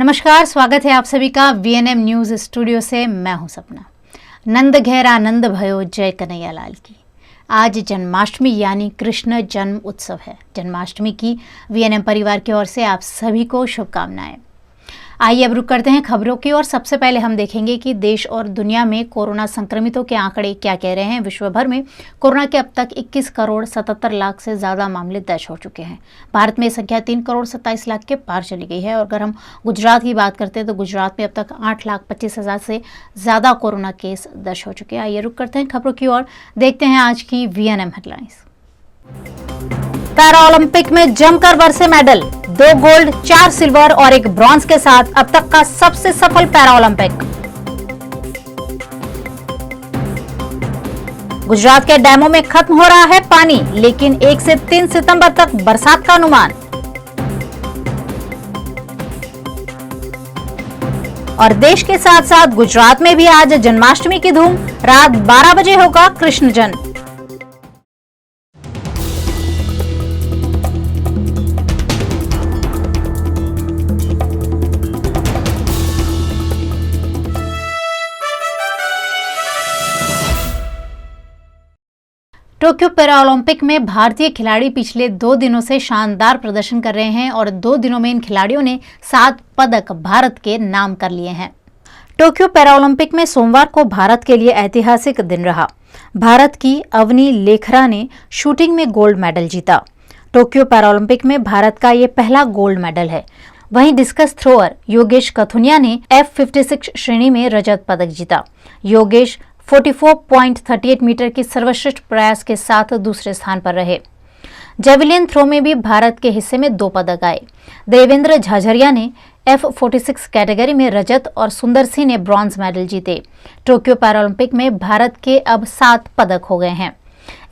नमस्कार, स्वागत है आप सभी का वीएनएम न्यूज स्टूडियो से। मैं हूं सपना। नंद घेर आनंद भयो जय कन्हैया लाल की। आज जन्माष्टमी यानी कृष्ण जन्म उत्सव है। जन्माष्टमी की वीएनएम परिवार की ओर से आप सभी को शुभकामनाएं। आइए अब रुक करते हैं खबरों की ओर। सबसे पहले हम देखेंगे कि देश और दुनिया में कोरोना संक्रमितों के आंकड़े क्या कह रहे हैं। विश्व भर में कोरोना के अब तक 21 करोड़ 77 लाख से ज्यादा मामले दर्ज हो चुके हैं। भारत में संख्या 3 करोड़ 27 लाख के पार चली गई है। और अगर हम गुजरात की बात करते हैं तो गुजरात में अब तक 8,25,000 से ज्यादा कोरोना केस दर्ज हो चुके हैं। आइए रुक करते हैं खबरों की ओर, देखते हैं आज की वीएनएम हेडलाइंस। पैरा ओलंपिक में जमकर बरसे मेडल, 2 गोल्ड 4 सिल्वर और 1 ब्रॉन्ज के साथ अब तक का सबसे सफल पैरा ओलंपिक। गुजरात के डैमों में खत्म हो रहा है पानी, लेकिन 1 से 3 सितंबर तक बरसात का अनुमान। और देश के साथ साथ गुजरात में भी आज जन्माष्टमी की धूम। रात 12 बजे होगा कृष्ण जन्म। टोक्यो पैरा ओलंपिक में भारतीय खिलाड़ी पिछले 2 दिनों से शानदार प्रदर्शन कर रहे हैं और 2 दिनों में इन खिलाड़ियों ने 7 पदक भारत के नाम कर लिए हैं। टोक्यो पैरा ओलंपिक में सोमवार को भारत के लिए ऐतिहासिक दिन रहा। भारत की अवनी लेखरा ने शूटिंग में गोल्ड मेडल जीता। टोक्यो पैरा ओलंपिक में भारत का ये पहला गोल्ड मेडल है। वहीं डिस्कस थ्रोअर योगेश कथुनिया ने F56 श्रेणी में रजत पदक जीता। योगेश 44.38 मीटर की सर्वश्रेष्ठ प्रयास के साथ दूसरे स्थान पर रहे। जेवलिन थ्रो में भी भारत के हिस्से में 2 पदक आए। देवेंद्र झाझरिया ने F46 कैटेगरी में रजत और सुंदर सिंह ने ब्रॉन्ज मेडल जीते। टोक्यो पैरालंपिक में भारत के अब 7 पदक हो गए हैं।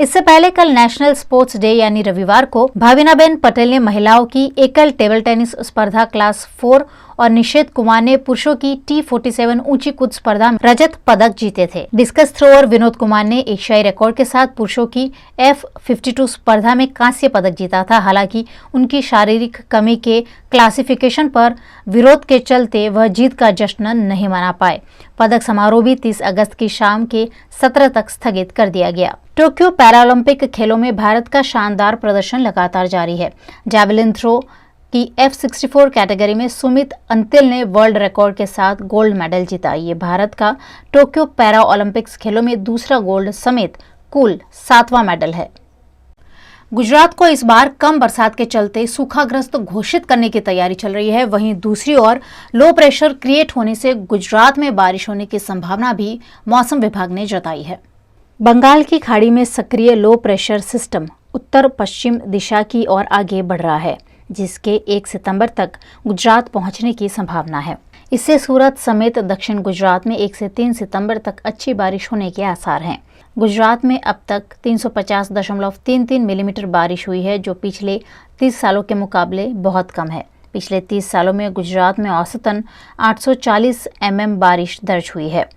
इससे पहले कल नेशनल स्पोर्ट्स डे यानी रविवार को भाविनाबेन पटेल ने महिलाओं की एकल टेबल टेनिस स्पर्धा क्लास 4 और निषेध कुमार ने पुरुषों की T47 ऊंची कूद स्पर्धा में रजत पदक जीते थे। डिस्कस थ्रोअर विनोद कुमार ने एशियाई रिकॉर्ड के साथ पुरुषों की F52 स्पर्धा में कांस्य पदक जीता था। हालांकि उनकी शारीरिक कमी के क्लासिफिकेशन पर विरोध के चलते वह जीत का जश्न नहीं मना पाए। पदक समारोह भी 30 अगस्त की शाम के 17 तक स्थगित कर दिया गया। टोक्यो पैरालंपिक खेलों में भारत का शानदार प्रदर्शन लगातार जारी है। जैवलिन थ्रो की F64 कैटेगरी में सुमित अंतिल ने वर्ल्ड रिकॉर्ड के साथ गोल्ड मेडल जीता। ये भारत का टोक्यो पैरा ओलंपिक्स खेलों में दूसरा गोल्ड समेत कुल 7वां मेडल है। गुजरात को इस बार कम बरसात के चलते सूखाग्रस्त घोषित करने की तैयारी चल रही है। वहीं दूसरी ओर लो प्रेशर क्रिएट होने से गुजरात में बारिश होने की संभावना भी मौसम विभाग ने जताई है। बंगाल की खाड़ी में सक्रिय लो प्रेशर सिस्टम उत्तर पश्चिम दिशा की ओर आगे बढ़ रहा है, जिसके 1 सितंबर तक गुजरात पहुंचने की संभावना है। इससे सूरत समेत दक्षिण गुजरात में 1 से 3 सितंबर तक अच्छी बारिश होने के आसार हैं। गुजरात में अब तक 350.33 मिलीमीटर बारिश हुई है, जो पिछले 30 सालों के मुकाबले बहुत कम है। पिछले 30 सालों में गुजरात में औसतन 840 mm बारिश दर्ज हुई है।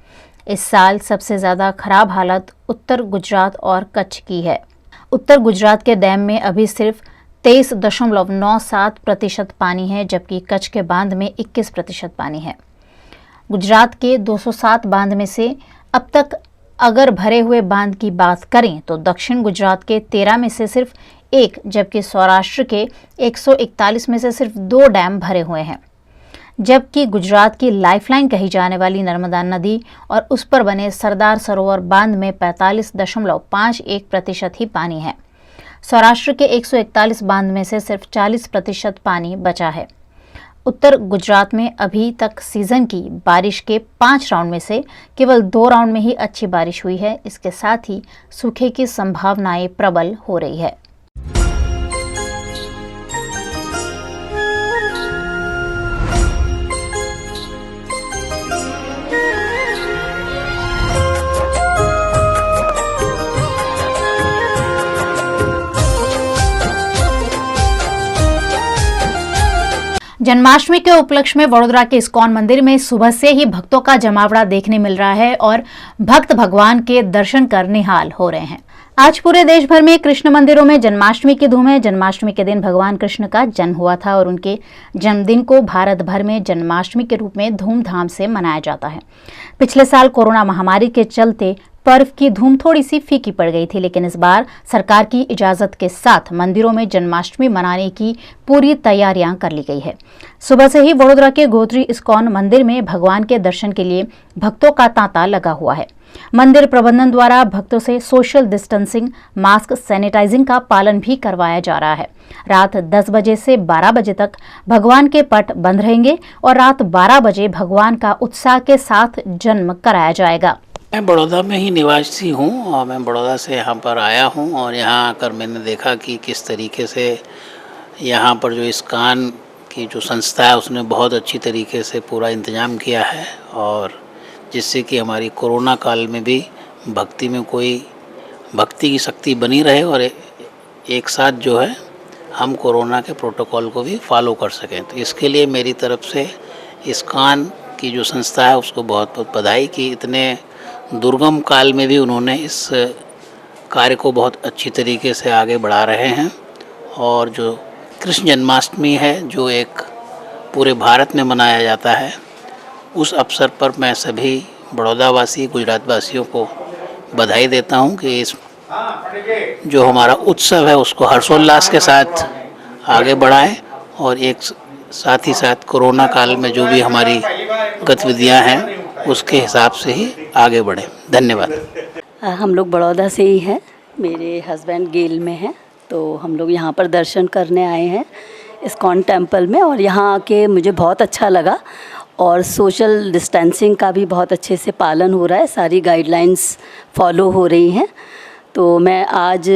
इस साल सबसे ज़्यादा खराब हालत उत्तर गुजरात और कच्छ की है। उत्तर गुजरात के डैम में अभी सिर्फ 23.97% पानी है, जबकि कच्छ के बांध में 21% पानी है। गुजरात के 207 बांध में से अब तक अगर भरे हुए बांध की बात करें तो दक्षिण गुजरात के 13 में से सिर्फ 1, जबकि सौराष्ट्र के 141 में से सिर्फ 2 डैम भरे हुए हैं। जबकि गुजरात की लाइफलाइन कही जाने वाली नर्मदा नदी और उस पर बने सरदार सरोवर बांध में 45.51% ही पानी है। सौराष्ट्र के 141 बांध में से सिर्फ 40% पानी बचा है। उत्तर गुजरात में अभी तक सीजन की बारिश के 5 राउंड में से केवल 2 राउंड में ही अच्छी बारिश हुई है। इसके साथ ही सूखे की संभावनाएं प्रबल हो रही है। जन्माष्टमी के उपलक्ष्य में वडोदरा के इस्कॉन मंदिर में सुबह से ही भक्तों का जमावड़ा देखने मिल रहा है और भक्त भगवान के दर्शन कर निहाल हो रहे हैं। आज पूरे देश भर में कृष्ण मंदिरों में जन्माष्टमी की धूम है। जन्माष्टमी के दिन भगवान कृष्ण का जन्म हुआ था और उनके जन्मदिन को भारत भर में जन्माष्टमी के रूप में धूमधाम से मनाया जाता है। पिछले साल कोरोना महामारी के चलते पर्व की धूम थोड़ी सी फीकी पड़ गई थी, लेकिन इस बार सरकार की इजाजत के साथ मंदिरों में जन्माष्टमी मनाने की पूरी तैयारियां कर ली गई है। सुबह से ही वडोदरा के गोत्री इस्कॉन मंदिर में भगवान के दर्शन के लिए भक्तों का तांता लगा हुआ है। मंदिर प्रबंधन द्वारा भक्तों से सोशल डिस्टेंसिंग, मास्क, सैनिटाइजिंग का पालन भी करवाया जा रहा है। रात 10 बजे से 12 बजे तक भगवान के पट बंद रहेंगे और रात 12 बजे भगवान का उत्साह के साथ जन्म कराया जाएगा। मैं बड़ौदा में ही निवासी हूँ और मैं बड़ौदा से यहाँ पर आया हूँ और यहाँ आकर मैंने देखा कि किस तरीके से यहाँ पर जो इस्कॉन की जो संस्था है उसने बहुत अच्छी तरीके से पूरा इंतज़ाम किया है, और जिससे कि हमारी कोरोना काल में भी भक्ति में कोई भक्ति की शक्ति बनी रहे और एक साथ जो है हम कोरोना के प्रोटोकॉल को भी फॉलो कर सकें। तो इसके लिए मेरी तरफ से इस्कॉन की जो संस्था है उसको बहुत बहुत बधाई कि इतने दुर्गम काल में भी उन्होंने इस कार्य को बहुत अच्छी तरीके से आगे बढ़ा रहे हैं। और जो कृष्ण जन्माष्टमी है जो एक पूरे भारत में मनाया जाता है, उस अवसर पर मैं सभी बड़ौदा वासी, गुजरात वासियों को बधाई देता हूं कि इस जो हमारा उत्सव है उसको हर्षोल्लास के साथ आगे बढ़ाएं और एक साथ ही साथ कोरोना काल में जो भी हमारी गतिविधियां हैं उसके हिसाब से ही आगे बढ़ें। धन्यवाद। हम लोग बड़ौदा से ही हैं, मेरे हस्बैंड गेल में हैं, तो हम लोग यहाँ पर दर्शन करने आए हैं इस्कॉन टेम्पल में, और यहाँ आके मुझे बहुत अच्छा लगा और सोशल डिस्टेंसिंग का भी बहुत अच्छे से पालन हो रहा है, सारी गाइडलाइंस फॉलो हो रही हैं। तो मैं आज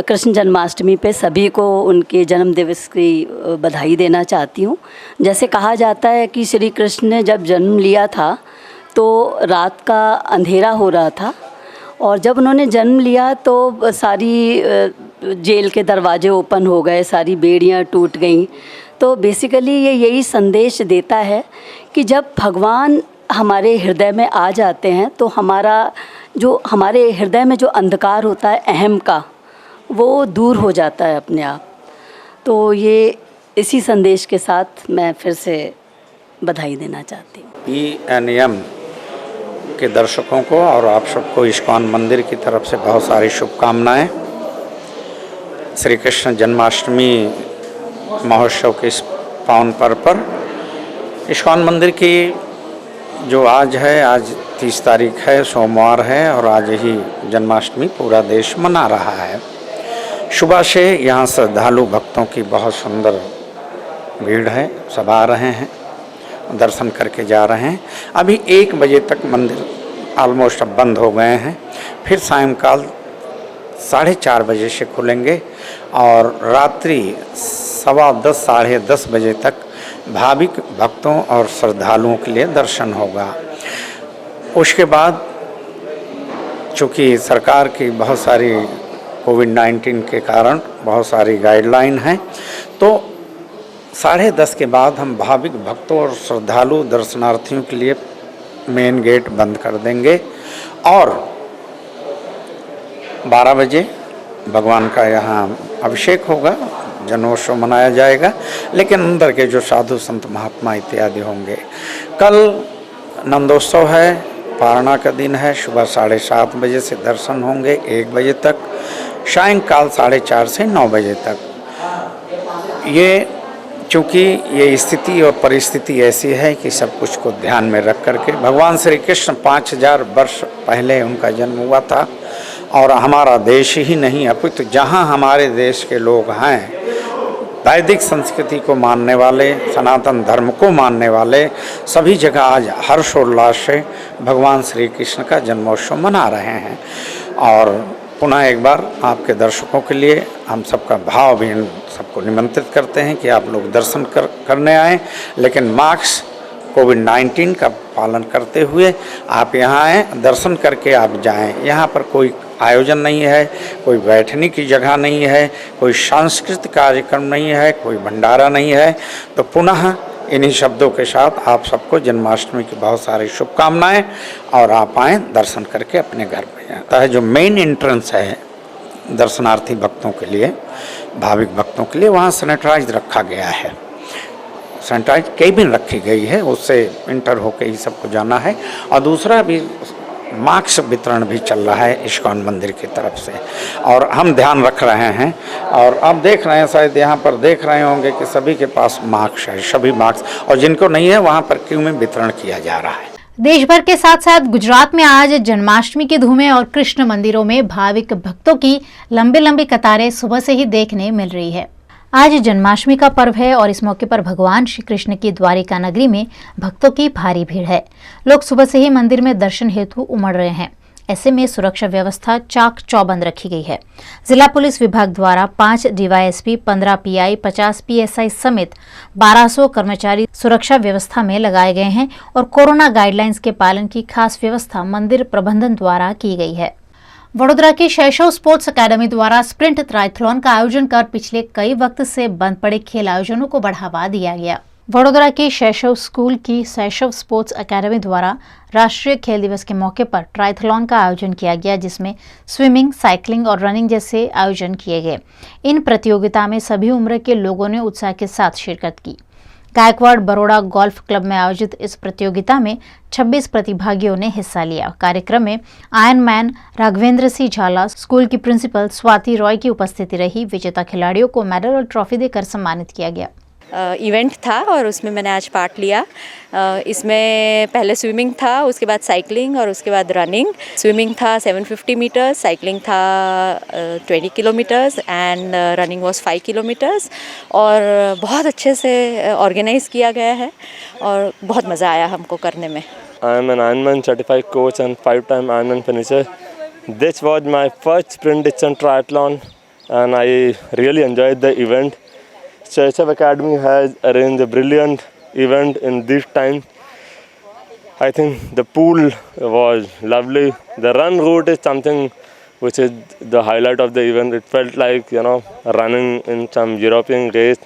कृष्ण जन्माष्टमी पे सभी को उनके जन्म दिवस की बधाई देना चाहती हूँ। जैसे कहा जाता है कि श्री कृष्ण ने जब जन्म लिया था तो रात का अंधेरा हो रहा था, और जब उन्होंने जन्म लिया तो सारी जेल के दरवाजे ओपन हो गए, सारी बेड़ियाँ टूट गईं। तो बेसिकली ये यही संदेश देता है कि जब भगवान हमारे हृदय में आ जाते हैं तो हमारे हृदय में जो अंधकार होता है अहम का, वो दूर हो जाता है अपने आप। तो ये इसी संदेश के साथ मैं फिर से बधाई देना चाहती हूँ। PNM के दर्शकों को और आप सबको इस्कॉन मंदिर की तरफ से बहुत सारी शुभकामनाएं। श्री कृष्ण जन्माष्टमी महोत्सव के इस पावन पर्व पर इस्कॉन मंदिर की जो आज 30 तारीख है, सोमवार है, और आज ही जन्माष्टमी पूरा देश मना रहा है। सुबह से यहाँ श्रद्धालु भक्तों की बहुत सुंदर भीड़ है, सब आ रहे हैं, दर्शन करके जा रहे हैं। अभी 1 बजे तक मंदिर ऑलमोस्ट अब बंद हो गए हैं, फिर सायंकाल 4:30 बजे से खुलेंगे और रात्रि 10:15 साढ़े 10 बजे तक भाविक भक्तों और श्रद्धालुओं के लिए दर्शन होगा। उसके बाद चूँकि सरकार की बहुत सारी कोविड-19 के कारण बहुत सारी गाइडलाइन हैं, तो 10:30 के बाद हम भाविक भक्तों और श्रद्धालु दर्शनार्थियों के लिए मेन गेट बंद कर देंगे और 12 बजे भगवान का यहाँ अभिषेक होगा, जन्मोत्सव मनाया जाएगा। लेकिन अंदर के जो साधु संत महात्मा इत्यादि होंगे। कल नंदोत्सव है, पारणा का दिन है, सुबह 7:30 बजे से दर्शन होंगे 1 बजे तक, सायंकाल 4:30 से 9 बजे तक। ये चूँकि ये स्थिति और परिस्थिति ऐसी है कि सब कुछ को ध्यान में रख करके भगवान श्री कृष्ण 5000 वर्ष पहले उनका जन्म हुआ था, और हमारा देश ही नहीं अपितु जहाँ हमारे देश के लोग हैं, वैदिक संस्कृति को मानने वाले, सनातन धर्म को मानने वाले, सभी जगह आज हर्षोल्लास से भगवान श्री कृष्ण का जन्मोत्सव मना रहे हैं। और पुनः एक बार आपके दर्शकों के लिए हम सबका भाव भी सबको निमंत्रित करते हैं कि आप लोग दर्शन करने आएँ, लेकिन मास्क कोविड-19 का पालन करते हुए आप यहाँ आएँ, दर्शन करके आप जाएँ। यहाँ पर कोई आयोजन नहीं है, कोई बैठने की जगह नहीं है, कोई सांस्कृतिक कार्यक्रम नहीं है, कोई भंडारा नहीं है। तो पुनः इन्हीं शब्दों के साथ आप सबको जन्माष्टमी की बहुत सारी शुभकामनाएं, और आप आएँ दर्शन करके अपने घर में जाएँ। जो मेन एंट्रेंस है दर्शनार्थी भक्तों के लिए, भाविक भक्तों के लिए वहाँ सैनिटाइज रखा गया है, सैनिटाइज केबिन रखी गई है, उससे इंटर होके ही सबको जाना है। और दूसरा भी मास्क वितरण भी चल रहा है इस्कॉन मंदिर की तरफ से, और हम ध्यान रख रहे हैं। और अब देख रहे हैं, शायद यहाँ पर देख रहे होंगे कि सभी के पास मास्क है, सभी मास्क, और जिनको नहीं है वहाँ पर क्यू में वितरण किया जा रहा है। देश भर के साथ साथ गुजरात में आज जन्माष्टमी की धूम है और कृष्ण मंदिरों में भाविक भक्तों की लंबी लंबी कतारें सुबह से ही देखने मिल रही है। आज जन्माष्टमी का पर्व है और इस मौके पर भगवान श्री कृष्ण की द्वारिका नगरी में भक्तों की भारी भीड़ है। लोग सुबह से ही मंदिर में दर्शन हेतु उमड़ रहे हैं। ऐसे में सुरक्षा व्यवस्था चाक चौबंद रखी गई है। जिला पुलिस विभाग द्वारा 5 डीवाईएसपी, 15 पीआई, 50 पीएसआई समेत 1200 कर्मचारी सुरक्षा व्यवस्था में लगाए गए हैं और कोरोना गाइडलाइंस के पालन की खास व्यवस्था मंदिर प्रबंधन द्वारा की गई है। वडोदरा की शैशव स्पोर्ट्स अकेडमी द्वारा स्प्रिंट ट्रायथलॉन का आयोजन कर पिछले कई वक्त से बंद पड़े खेल आयोजनों को बढ़ावा दिया गया। वडोदरा के शैशव स्कूल की शैशव स्पोर्ट्स अकेडमी द्वारा राष्ट्रीय खेल दिवस के मौके पर ट्रायथलॉन का आयोजन किया गया, जिसमें स्विमिंग, साइकिलिंग और रनिंग जैसे आयोजन किए गए। इन प्रतियोगिता में सभी उम्र के लोगों ने उत्साह के साथ शिरकत की। गायकवाड़ बरोड़ा गोल्फ क्लब में आयोजित इस प्रतियोगिता में 26 प्रतिभागियों ने हिस्सा लिया। कार्यक्रम में आयरन मैन राघवेंद्र सिंह झाला, स्कूल की प्रिंसिपल स्वाति रॉय की उपस्थिति रही। विजेता खिलाड़ियों को मेडल और ट्रॉफी देकर सम्मानित किया गया। इवेंट था और उसमें मैंने आज पार्ट लिया। इसमें पहले स्विमिंग था, उसके बाद साइकिलिंग और उसके बाद रनिंग। स्विमिंग था 750 मीटर्स, साइकिलिंग था 20 kilometres and running was 5 kilometres. और बहुत अच्छे से ऑर्गेनाइज किया गया है और बहुत मज़ा आया हमको करने में। I am an Ironman certified coach and 5-time Ironman finisher. This was my first sprint distance triathlon and I really enjoyed the event. Sheshav Academy has arranged a brilliant event in this time. I think the pool was lovely. The run route is something which is the highlight of the event. It felt like, running in some European race.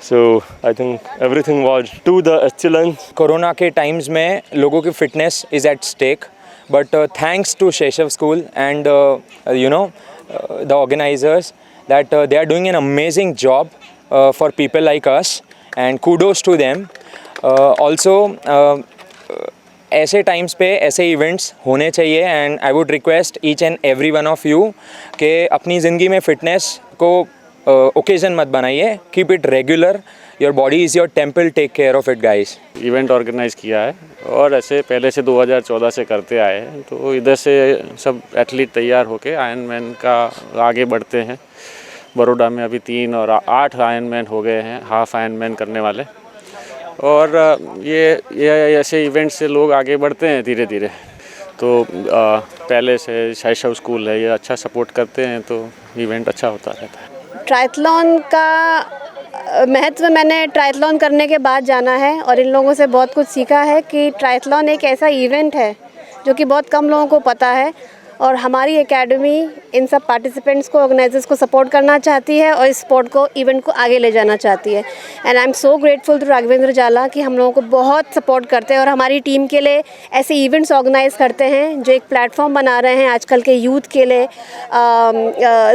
So I think everything was to the excellence. Corona के times में लोगों की fitness is at stake, but thanks to Shaishav school and the organizers that they are doing an amazing job for people like us and kudos to them. Also ऐसे times पे ऐसे events होने चाहिए and I would request each and every one of you कि अपनी ज़िंदगी में fitness को ओकेजन मत बनाइए, keep it regular. Your body is your temple, take care of it guys. Event organise किया है और ऐसे पहले से 2014 से करते आए हैं, तो इधर से सब एथलीट तैयार होके आयरन मैन का आगे बढ़ते हैं। बड़ौदा में अभी 3 और 8 आयरन मैन हो गए हैं, हाफ आयरन मैन करने वाले। और ये ऐसे इवेंट से लोग आगे बढ़ते हैं धीरे धीरे। तो पहले से शैशव स्कूल है, ये अच्छा सपोर्ट करते हैं, तो इवेंट अच्छा होता रहता है। ट्रायथलॉन का महत्व मैंने ट्रायथलॉन करने के बाद जाना है और इन लोगों से बहुत कुछ सीखा है कि ट्रायथलॉन एक ऐसा इवेंट है जो कि बहुत कम लोगों को पता है और हमारी एकेडमी इन सब पार्टिसिपेंट्स को, ऑर्गेनाइजर्स को सपोर्ट करना चाहती है और इस स्पोर्ट को, इवेंट को आगे ले जाना चाहती है। And I am so grateful to Raghavendra Jhala कि हम लोगों को बहुत सपोर्ट करते हैं और हमारी टीम के लिए ऐसे इवेंट्स ऑर्गेनाइज करते हैं जो एक प्लेटफॉर्म बना रहे हैं आजकल के यूथ के लिए,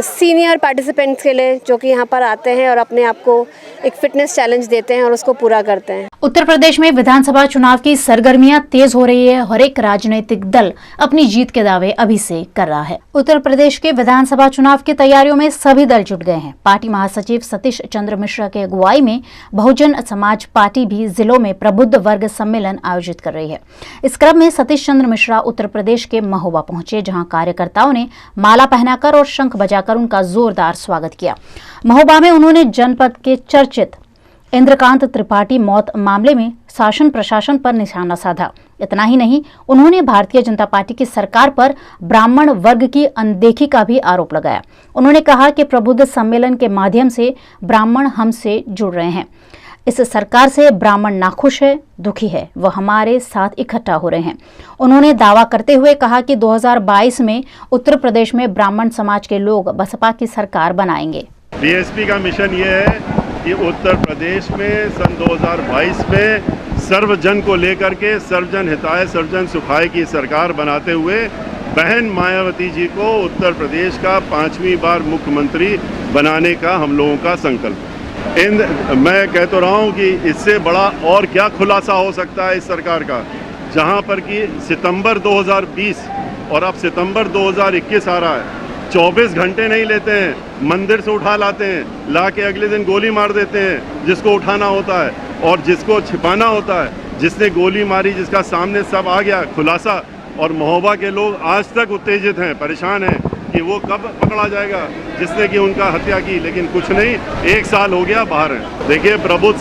सीनियर पार्टिसिपेंट्स के लिए, जो कि यहाँ पर आते हैं और अपने आप को एक फिटनेस चैलेंज देते हैं और उसको पूरा करते हैं। उत्तर प्रदेश में विधानसभा चुनाव की सरगर्मियां तेज हो रही है। हर एक राजनीतिक दल अपनी जीत के दावे अभी से कर रहा है। उत्तर प्रदेश के विधानसभा चुनाव की तैयारियों में सभी दल जुट गए हैं। पार्टी महासचिव सतीश चंद्र मिश्रा के अगुवाई में बहुजन समाज पार्टी भी जिलों में प्रबुद्ध वर्ग सम्मेलन आयोजित कर रही है। इस क्रम में सतीश चंद्र मिश्रा उत्तर प्रदेश के महोबा पहुंचे, जहां कार्यकर्ताओं ने माला पहनाकर और शंख बजाकर उनका जोरदार स्वागत किया। महोबा में उन्होंने जनपद के चर्चित इंद्रकांत त्रिपाठी मौत मामले में शासन प्रशासन पर निशाना साधा। इतना ही नहीं, उन्होंने भारतीय जनता पार्टी की सरकार पर ब्राह्मण वर्ग की अनदेखी का भी आरोप लगाया। उन्होंने कहा कि प्रबुद्ध सम्मेलन के माध्यम से ब्राह्मण हमसे जुड़ रहे हैं। इस सरकार से ब्राह्मण नाखुश है, दुखी है, वह हमारे साथ इकट्ठा हो रहे हैं। उन्होंने दावा करते हुए कहा कि 2022 में उत्तर प्रदेश में ब्राह्मण समाज के लोग बसपा की सरकार बनाएंगे। बीएसपी का मिशन ये है कि उत्तर प्रदेश में सन 2022 में सर्वजन को लेकर के सर्वजन हिताय सर्वजन सुखाय की सरकार बनाते हुए बहन मायावती जी को उत्तर प्रदेश का 5वीं बार मुख्यमंत्री बनाने का हम लोगों का संकल्प है। मैं कह तो रहा हूँ कि इससे बड़ा और क्या खुलासा हो सकता है इस सरकार का, जहाँ पर कि सितंबर 2020 और अब सितंबर 2021 आ रहा है, 24 घंटे नहीं लेते हैं, मंदिर से उठा लाते हैं, ला के अगले दिन गोली मार देते हैं जिसको उठाना होता है, और जिसको छिपाना होता है, जिसने गोली मारी, जिसका सामने सब आ गया खुलासा, और महोबा के लोग आज तक उत्तेजित हैं, परेशान हैं कि वो कब पकड़ा जाएगा जिसने कि उनका हत्या की, लेकिन कुछ नहीं, 1 साल हो गया बाहर है। देखिए प्रबुद्ध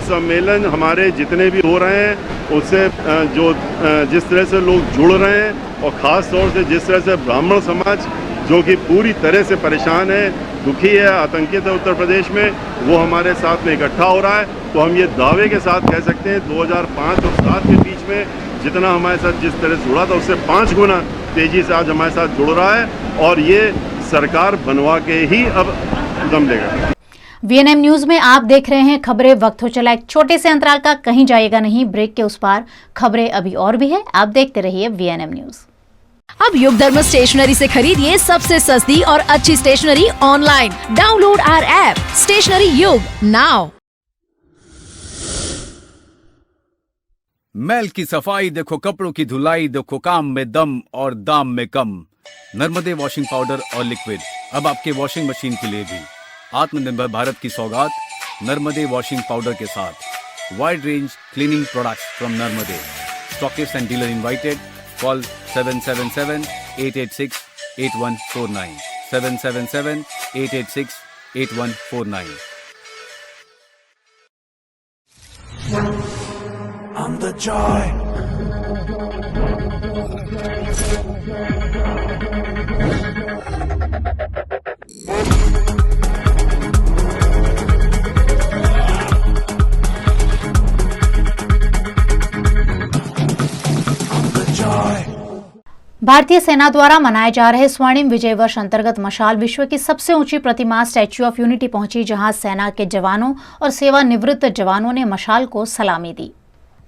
सम्मेलन हमारे जितने भी हो रहे हैं उससे जिस तरह से लोग जुड़ रहे हैं, और ख़ास तौर से जिस तरह से ब्राह्मण समाज जो कि पूरी तरह से परेशान है, दुखी है, आतंकित है उत्तर प्रदेश में, वो हमारे साथ में इकट्ठा हो रहा है। तो हम ये दावे के साथ कह सकते हैं 2005 और 7 के बीच में जितना हमारे साथ जिस तरह से जुड़ा था उससे 5 गुना तेज़ी से आज हमारे साथ जुड़ रहा है, और ये सरकार बनवा के ही अब दम लेगा। वीएनएम न्यूज में आप देख रहे हैं खबरें। वक्त हो चला एक छोटे से अंतराल का, कहीं जाएगा नहीं, ब्रेक के उस पार खबरें अभी और भी है, आप देखते रहिए वीएनएम न्यूज। अब युग धर्म स्टेशनरी से खरीदिए सबसे सस्ती और अच्छी stationery online. Download our app stationery Yug now. मैल की सफाई देखो, कपड़ों की धुलाई देखो, काम में दम और दाम में कम। नर्मदे वॉशिंग पाउडर और लिक्विड अब आपके वॉशिंग मशीन के लिए भी। आत्मनिर्भर भारत की सौगात नर्मदे वॉशिंग पाउडर के साथ। Wide range cleaning products from Narmade. Stockist and dealer invited. Call 777-886-8149 777-886-8149। I'm the joy. भारतीय सेना द्वारा मनाए जा रहे स्वर्णिम विजय वर्ष अंतर्गत मशाल विश्व की सबसे ऊंची प्रतिमा स्टैच्यू ऑफ यूनिटी पहुंची, जहां सेना के जवानों और सेवानिवृत्त जवानों ने मशाल को सलामी दी।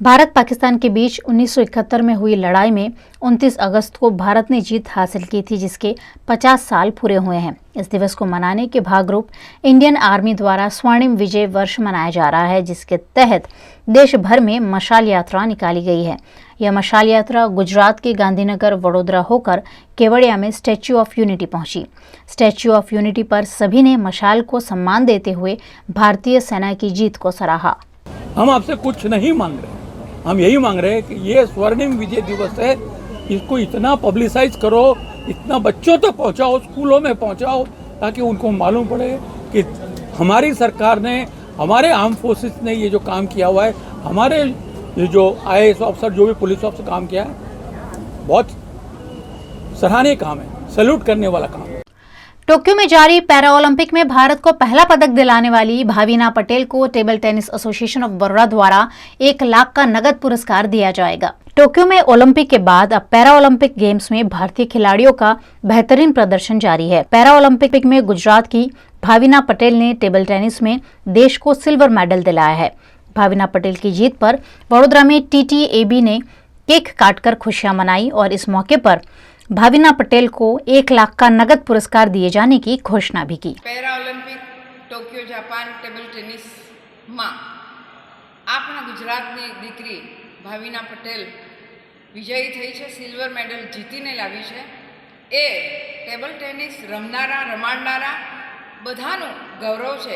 भारत पाकिस्तान के बीच 1971 में हुई लड़ाई में 29 अगस्त को भारत ने जीत हासिल की थी, जिसके 50 साल पूरे हुए हैं। इस दिवस को मनाने के भागरूप इंडियन आर्मी द्वारा स्वर्णिम विजय वर्ष मनाया जा रहा है, जिसके तहत देश भर में मशाल यात्रा निकाली गई है। यह मशाल यात्रा गुजरात के गांधीनगर वडोदरा होकर केवड़िया में स्टैच्यू ऑफ यूनिटी पहुंची। स्टैच्यू ऑफ यूनिटी पर सभी ने मशाल को सम्मान देते हुए भारतीय सेना की जीत को सराहा। हम आपसे कुछ नहीं मांग रहे, हम यही मांग रहे हैं कि ये स्वर्णिम विजय दिवस है, इसको इतना पब्लिसाइज करो, इतना बच्चों तक पहुंचाओ, स्कूलों में पहुंचाओ, ताकि उनको मालूम पड़े कि हमारी सरकार ने, हमारे आर्म फोर्सेस ने ये जो काम किया हुआ है, हमारे ये जो IAS ऑफिसर, जो भी पुलिस ऑफिसर काम किया है, बहुत सराहनीय काम है, सैल्यूट करने वाला काम है। टोक्यो में जारी पैरा ओलंपिक में भारत को पहला पदक दिलाने वाली भाविना पटेल को table tennis association of Baroda द्वारा 1 लाख का नगद पुरस्कार दिया जाएगा। टोक्यो में ओलंपिक के बाद अब पैरा ओलंपिक गेम्स में भारतीय खिलाड़ियों का बेहतरीन प्रदर्शन जारी है। पैरा ओलंपिक में गुजरात की भाविना पटेल ने टेबल टेनिस में देश को सिल्वर मेडल दिलाया है। भाविना पटेल की जीत पर वडोदरा में TTAB ने केक काटकर खुशियां मनाई और इस मौके पर भाविना पटेल को 1 लाख का नगद पुरस्कार दिए जाने की घोषणा भी की। Para Olympic Tokyo Japan table tennis में આપણા ગુજરાતની દીકરી ભાવિના પટેલ વિજયી થઈ છે, સિલ્વર મેડલ જીતીને લાવી છે। એ ટેબલ ટેનિસ રમાડનારા બધાનું ગૌરવ છે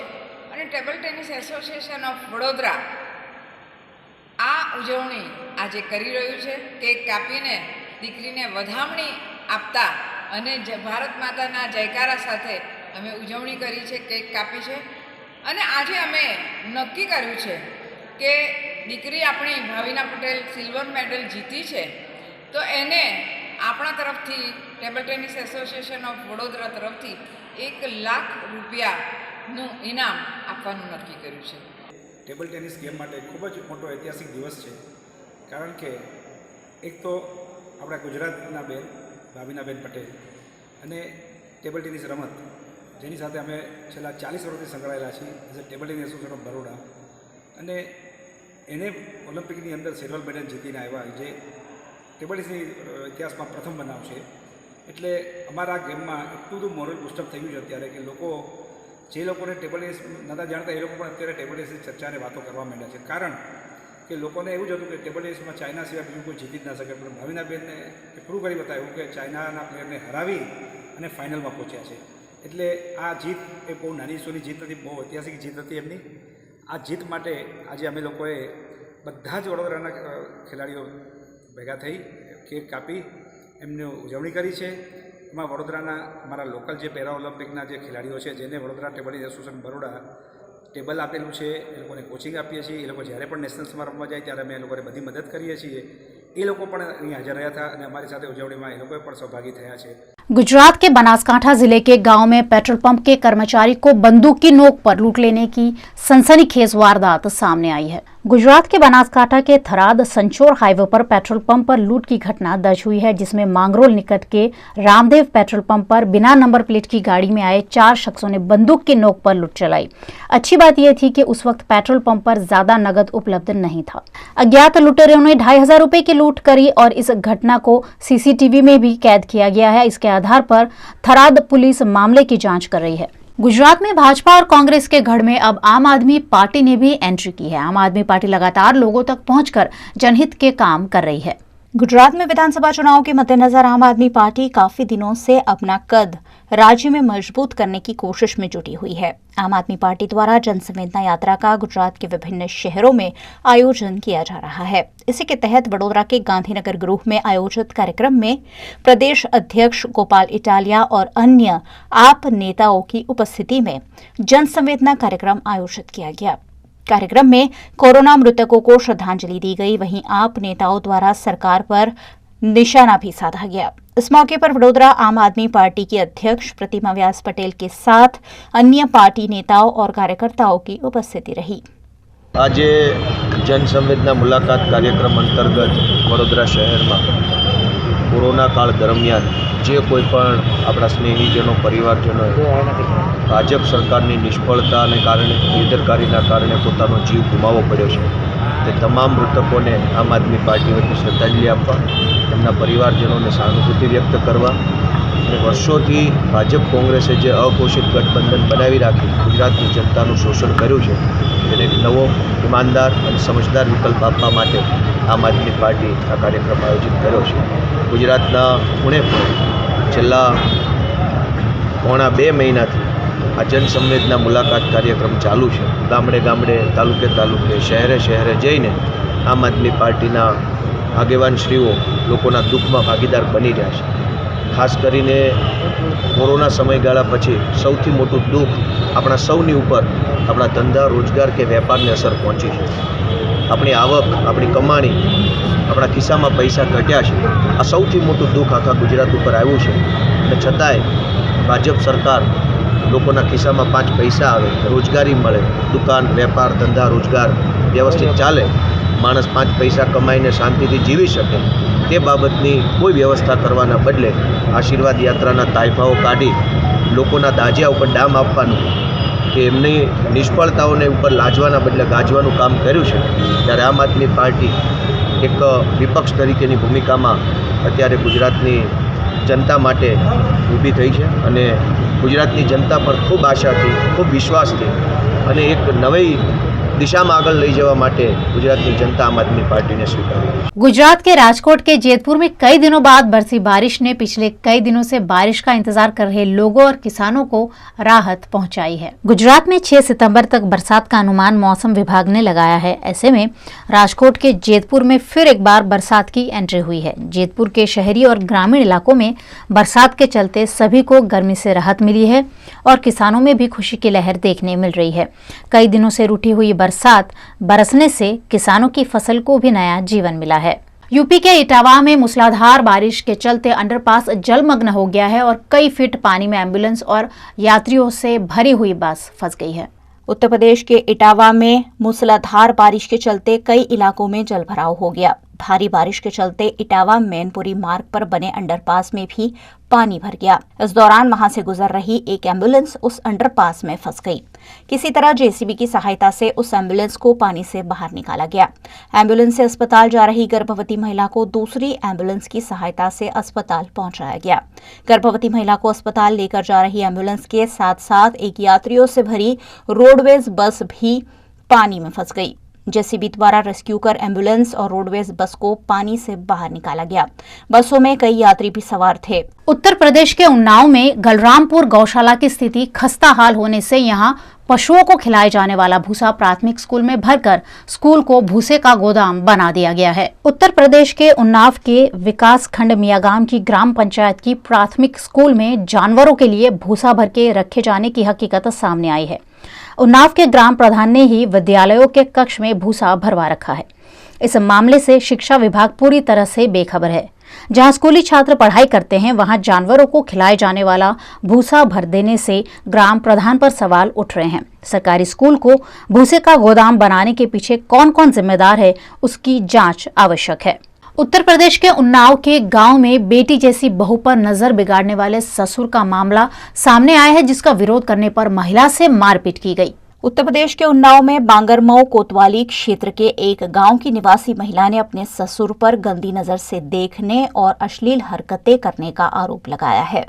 અને table tennis association of Vadodara આ ઉજવણી આજે કરી રહ્યું છે। કેક કાપીને દીકરીને વધામણી આપતા અને ભારત માતાના જયકારા સાથે અમે ઉજવણી કરી છે, કેક કાપી છે અને આજે અમે નક્કી કર્યું છે કે દીકરી આપણી ભાવિના પટેલ સિલ્વર મેડલ જીતી છે તો એને આપણા તરફથી table tennis association of Vadodara તરફથી 1 લાખ રૂપિયાનું ઇનામ આપવાનું નક્કી કર્યું છે। ટેબલ ટેનિસ ગેમ માટે ખૂબ જ મોટો ઐતિહાસિક દિવસ છે, કારણ કે એક તો આપણા ગુજરાતના બેન ભાવિનાબેન પટેલ અને ટેબલ ટેનિસ રમત જેની સાથે અમે છેલ્લા 40 વર્ષથી સંકળાયેલા છીએ as a table tennis association of Baroda, અને એને ઓલિમ્પિકની અંદર સિલ્વર મેડલ જીતીને આવ્યા, જે ટેબલ ટેનિસની ઇતિહાસમાં પ્રથમ બનાવ છે. એટલે અમારા ગેમમાં એટલું બધું મોરલ બુસ્ટઅપ થઈ ગયું છે અત્યારે કે લોકો જે લોકોને ટેબલ ટેનિસ નહોતા જાણતા એ લોકો પણ અત્યારે ટેબલ ટેનિસની ચર્ચાને વાતો કરવા માંડ્યા છે. કારણ કે લોકોને એવું જ હતું કે ટેબલ ટેનિસમાં ચાઇના સિવાય બીજું કોઈ જીતી જ ના શકે, પણ ભાવિનાબેનને એ પ્રૂવ કરી બતાવ્યું કે ચાઇનાના પ્લેયરને હરાવી અને ફાઇનલમાં પહોંચ્યા છે. એટલે આ જીત એ બહુ નાની સોની જીત નથી, બહુ ઐતિહાસિક જીત હતી એમની. આ જીત માટે આજે અમે લોકોએ બધા જ વડોદરાના ખેલાડીઓ ભેગા થઈ કેક કાપી એમની ઉજવણી કરી છે. એમાં વડોદરાના અમારા લોકલ જે પેરા ઓલિમ્પિકના જે ખેલાડીઓ છે જેને Vadodara table tennis association Baroda table આપેલું છે, એ લોકોને કોચિંગ આપીએ છીએ. એ લોકો જ્યારે પણ નેશનલ્સમાં રમવા જાય ત્યારે અમે એ લોકોને બધી મદદ કરીએ છીએ. એ લોકો પણ અહીં હાજર રહ્યા હતા અને અમારી સાથે ઉજવણીમાં એ લોકોએ પણ સહભાગી થયા છે. गुजरात के बनासकांठा जिले के गांव में पेट्रोल पंप के कर्मचारी को बंदूक की नोक पर लूट लेने की सनसनीखेज वारदात सामने आई है. गुजरात के बनासकांठा के थराद संचोर हाईवे पर पेट्रोल पंप पर लूट की घटना दर्ज हुई है, जिसमें मांगरोल निकट के रामदेव पेट्रोल पंप पर बिना नंबर प्लेट की गाड़ी में आए 4 शख्सों ने बंदूक की नोक पर लूट चलाई. अच्छी बात यह थी कि उस वक्त पेट्रोल पंप पर ज्यादा नगद उपलब्ध नहीं था. अज्ञात लुटेरों ने 2500 रुपए की लूट करी और इस घटना को सीसीटीवी में भी कैद किया गया है. इसके आधार पर थराद पुलिस मामले की जांच कर रही है. गुजरात में भाजपा और कांग्रेस के गढ़ में अब आम आदमी पार्टी ने भी एंट्री की है. आम आदमी पार्टी लगातार लोगों तक पहुंचकर जनहित के काम कर रही है. गुजरात में विधानसभा चुनाव के मद्देनजर आम आदमी पार्टी काफी दिनों से अपना कद राज्य में मजबूत करने की कोशिश में जुटी हुई है. आम आदमी पार्टी द्वारा जनसंवेदना यात्रा का गुजरात के विभिन्न शहरों में आयोजन किया जा रहा है. इसी के तहत वडोदरा के गांधीनगर गृह में आयोजित कार्यक्रम में प्रदेश अध्यक्ष गोपाल इटालिया और अन्य आप नेताओं की उपस्थिति में जनसंवेदना कार्यक्रम आयोजित किया गया. कार्यक्रम में कोरोना मृतकों को श्रद्धांजलि दी गई. वहीं आप नेताओं द्वारा सरकार पर निशाना भी साधा गया. इस मौके पर वडोदरा आम आदमी पार्टी की अध्यक्ष प्रतिमा व्यास पटेल के साथ अन्य पार्टी नेताओं और कार्यकर्ताओं की उपस्थिति रही. आज जनसंवेदना मुलाकात कार्यक्रम अंतर्गत वडोदरा शहर में कोरोना काल दरमियान जे कोईपण अपना स्नेहीजनों परिवारजनों भाजप सरकारनी निष्फळताने कारणे बेदरकारीना कारणे पोतानो जीव गुमावવો પડ્યો છે તે તમામ મૃતકોને આમ આદમી પાર્ટી વતી શ્રદ્ધાંજલિ આપવા, તેમના પરિવારજનોને સહાનુભૂતિ વ્યક્ત કરવા અને વર્ષોથી ભાજપ કોંગ્રેસે જે અઘોષિત ગઠબંધન બનાવી રાખી ગુજરાતની જનતાનું શોષણ કર્યું છે તેને એક નવો ઈમાનદાર અને સમજદાર વિકલ્પ આપવા માટે આમ આદમી પાર્ટી આ કાર્યક્રમ આયોજિત કર્યો છે. ગુજરાતના ખૂણે છેલ્લા પોણા 2 મહિનાથી આ જનસંવેદના મુલાકાત કાર્યક્રમ ચાલુ છે. ગામડે ગામડે, તાલુકે તાલુકે, શહેરે શહેરે જઈને આમ આદમી પાર્ટીના આગેવાનશ્રીઓ લોકોના દુઃખમાં ભાગીદાર બની રહ્યા છે. ખાસ કરીને કોરોના સમયગાળા પછી સૌથી મોટું દુઃખ આપણા સૌની ઉપર આપણા ધંધા, રોજગાર કે વેપારને અસર પહોંચી છે. આપણી આવક, આપણી કમાણી, આપણા ખિસ્સામાં પૈસા ઘટ્યા છે. આ સૌથી મોટું દુઃખ આખા ગુજરાત ઉપર આવ્યું છે. અને છતાંય ભાજપ સરકાર લોકોના ખિસ્સામાં 5 પૈસા આવે, રોજગારી મળે, દુકાન, વેપાર, ધંધા, રોજગાર વ્યવસ્થિત ચાલે, માણસ 5 પૈસા કમાઈને શાંતિથી જીવી શકે તે બાબતની કોઈ વ્યવસ્થા કરવાના બદલે આશીર્વાદ યાત્રાના તાઇફાઓ કાઢી લોકોના દાજિયા ઉપર ડામ આપવાનું કે એમની નિષ્ફળતાઓને ઉપર લાજવાના બદલે ગાજવાનું કામ કર્યું છે. ત્યારે આમ આદમી પાર્ટી એક વિપક્ષ તરીકેની ભૂમિકામાં અત્યારે ગુજરાતની जनता माटे ऊभी थई छे अने गुजरातनी जनता पर खूब आशा थी, खूब विश्वास थी अने एक नवी दिशा में आगळ लई जवा माटे गुजरातनी जनता आम आदमी पार्टी ने स्वीकारी। गुजरात के राजकोट के जेतपुर में कई दिनों बाद बरसी बारिश ने पिछले कई दिनों से बारिश का इंतजार कर रहे लोगों और किसानों को राहत पहुंचाई है। गुजरात में 6 सितंबर तक बरसात का अनुमान मौसम विभाग ने लगाया है। ऐसे में राजकोट के जेतपुर में फिर एक बार बरसात की एंट्री हुई है। जेतपुर के शहरी और ग्रामीण इलाकों में बरसात के चलते सभी को गर्मी से राहत मिली है और किसानों में भी खुशी की लहर देखने मिल रही है। कई दिनों से रूठी हुई बरसात बरसने से किसानों की फसल को भी नया जीवन मिला है। यूपी के इटावा में मूसलाधार बारिश के चलते अंडरपास जलमग्न हो गया है और कई फीट पानी में एम्बुलेंस और यात्रियों से भरी हुई बस फंस गई है। उत्तर प्रदेश के इटावा में मूसलाधार बारिश के चलते कई इलाकों में जलभराव हो गया। भारी बारिश के चलते इटावा मैनपुरी मार्ग पर बने अंडरपास में भी पानी भर गया। इस दौरान वहां से गुजर रही एक एम्बुलेंस उस अंडरपास में फंस गई। किसी तरह जेसीबी की सहायता से उस एम्बुलेंस को पानी से बाहर निकाला गया। एम्बुलेंस से अस्पताल जा रही गर्भवती महिला को दूसरी एम्बुलेंस की सहायता से अस्पताल पहुंचाया गया। गर्भवती महिला को अस्पताल लेकर जा रही एम्बुलेंस के साथ साथ एक यात्रियों से भरी रोडवेज बस भी पानी में फंस गई। जेसीबी द्वारा रेस्क्यू कर एम्बुलेंस और रोडवेज बस को पानी से बाहर निकाला गया। बसों में कई यात्री भी सवार थे। उत्तर प्रदेश के उन्नाव में गलरामपुर गौशाला की स्थिति खस्ता हाल होने से यहां पशुओं को खिलाए जाने वाला भूसा प्राथमिक स्कूल में भरकर स्कूल को भूसे का गोदाम बना दिया गया है। उत्तर प्रदेश के उन्नाव के विकास खंड मियागाम की ग्राम पंचायत की प्राथमिक स्कूल में जानवरों के लिए भूसा भर के रखे जाने की हकीकत सामने आई है। उन्नाव के ग्राम प्रधान ने ही विद्यालयों के कक्ष में भूसा भरवा रखा है। इस मामले से शिक्षा विभाग पूरी तरह से बेखबर है। जहां स्कूली छात्र पढ़ाई करते हैं वहां जानवरों को खिलाए जाने वाला भूसा भर देने से ग्राम प्रधान पर सवाल उठ रहे हैं। सरकारी स्कूल को भूसे का गोदाम बनाने के पीछे कौन कौन जिम्मेदार है, उसकी जांच आवश्यक है। उत्तर प्रदेश के उन्नाव के गांव में बेटी जैसी बहू पर नजर बिगाड़ने वाले ससुर का मामला सामने आया है, जिसका विरोध करने पर महिला से मारपीट की गई। उत्तर प्रदेश के उन्नाव में बांगरमऊ कोतवाली क्षेत्र के एक गांव की निवासी महिला ने अपने ससुर पर गंदी नजर से देखने और अश्लील हरकतें करने का आरोप लगाया है।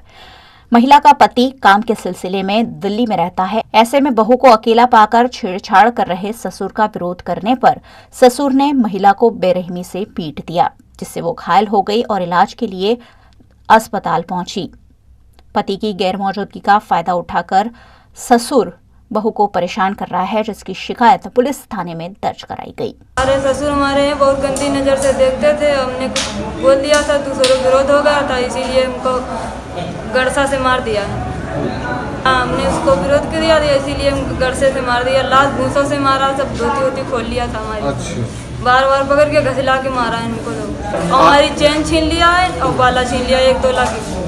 महिला का पति काम के सिलसिले में दिल्ली में रहता है। ऐसे में बहू को अकेला पाकर छेड़छाड़ कर रहे ससुर का विरोध करने पर ससुर ने महिला को बेरहमी से पीट दिया, जिससे वो घायल हो गई और इलाज के लिए अस्पताल पहुंची। पति की गैरमौजूदगी का फायदा उठाकर ससुर बहू को परेशान कर रहा है, जिसकी शिकायत पुलिस थाने में दर्ज कराई गई। हमारे ससुर हमारे बहुत गंदी नज़र से देखते थे। हमने कुछ बोल दिया था, दूसरों विरोध हो गया था, इसीलिए हमको गड़सा से मार दिया। हमने उसको विरोध कर दिया था, इसीलिए हम गड़से से मार दिया। लाश भूसों से मारा, सब धोती वोती खोल लिया था हमारी। बार बार पकड़ के घसीला के मारा है इनको लोग। हमारी चैन छीन लिया है और बाला छीन लिया 1 तोला की।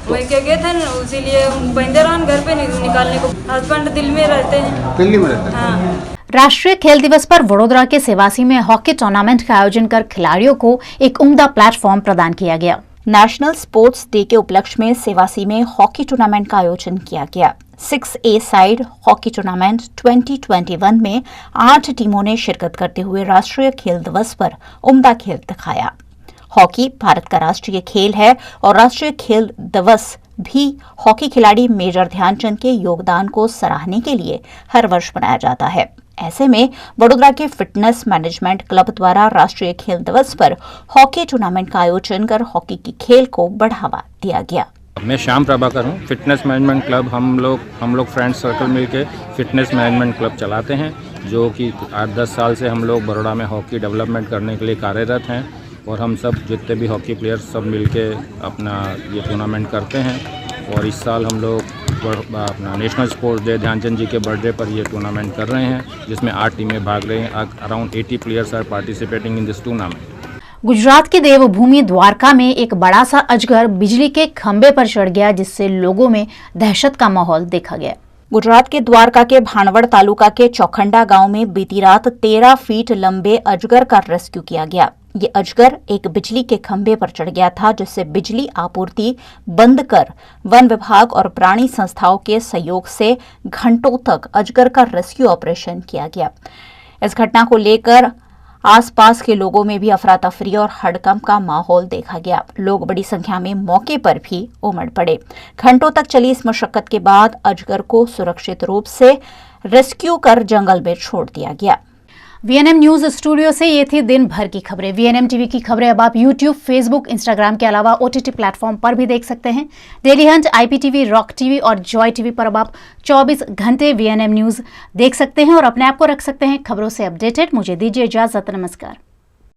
वही क्या गए थे ना, इसीलिए बंदे रहन घर पे निकालने को। हस्बैंड दिल्ली में रहते हैं। दिल्ली में रहते हैं। हाँ। राष्ट्रीय खेल दिवस पर वडोदरा के सेवासी में हॉकी टूर्नामेंट का आयोजन कर खिलाड़ियों को एक उम्दा प्लेटफॉर्म प्रदान किया गया। नेशनल स्पोर्ट्स डे के उपलक्ष्य में सेवासी में हॉकी टूर्नामेंट का आयोजन किया गया। 6A साइड हॉकी टूर्नामेंट 2021 में 8 टीमों ने शिरकत करते हुए राष्ट्रीय खेल दिवस पर उम्दा खेल दिखाया। हॉकी भारत का राष्ट्रीय खेल है और राष्ट्रीय खेल दिवस भी हॉकी खिलाड़ी मेजर ध्यानचंद के योगदान को सराहने के लिए हर वर्ष मनाया जाता है। ऐसे में वडोदरा के फिटनेस मैनेजमेंट क्लब द्वारा राष्ट्रीय खेल दिवस पर हॉकी टूर्नामेंट का आयोजन कर हॉकी की खेल को बढ़ावा दिया गया। मैं श्याम प्रभाकर हूँ। फिटनेस मैनेजमेंट क्लब हम लोग फ्रेंड्स सर्कल मिलके फिटनेस मैनेजमेंट क्लब चलाते हैं, जो कि 8-10 साल से हम लोग बड़ौदा में हॉकी डेवलपमेंट करने के लिए कार्यरत हैं। और हम सब जितने भी हॉकी प्लेयर्स सब मिलके अपना ये टूर्नामेंट करते हैं। और इस साल हम लोग अपना नेशनल स्पोर्ट्स डे ध्यानचंद जी के बर्थडे पर ये टूर्नामेंट कर रहे हैं, जिसमें 8 टीमें भाग रही हैं। Around 80 players are participating in this tournament. Gujarat की देवभूमि द्वारका में एक बड़ा सा अजगर बिजली के खंभे पर चढ़ गया, जिससे लोगों में दहशत का माहौल देखा गया। गुजरात के द्वारका के भानवड़ तालुका के चौखंडा गांव में बीती रात 13 फीट लंबे अजगर का रेस्क्यू किया गया। ये अजगर एक बिजली के खंभे पर चढ़ गया था, जिससे बिजली आपूर्ति बंद कर वन विभाग और प्राणी संस्थाओं के सहयोग से घंटों तक अजगर का रेस्क्यू ऑपरेशन किया गया। इस घटना को लेकर आसपास के लोगों में भी अफरा तफरी और हड़कंप का माहौल देखा गया। लोग बड़ी संख्या में मौके पर भी उमड़ पड़े। घंटों तक चली इस मशक्कत के बाद अजगर को सुरक्षित रूप से रेस्क्यू कर जंगल में छोड़ दिया गया। VNM न्यूज स्टूडियो से ये थी दिन भर की खबरें। VNM टीवी की खबरें अब आप YouTube, Facebook, Instagram के अलावा OTT प्लेटफॉर्म पर भी देख सकते हैं। Daily Hunt, IPTV, rock TV और जॉय टीवी पर अब आप 24 घंटे VNM न्यूज देख सकते हैं और अपने आप को रख सकते हैं खबरों से अपडेटेड। मुझे दीजिए इजाजत, नमस्कार।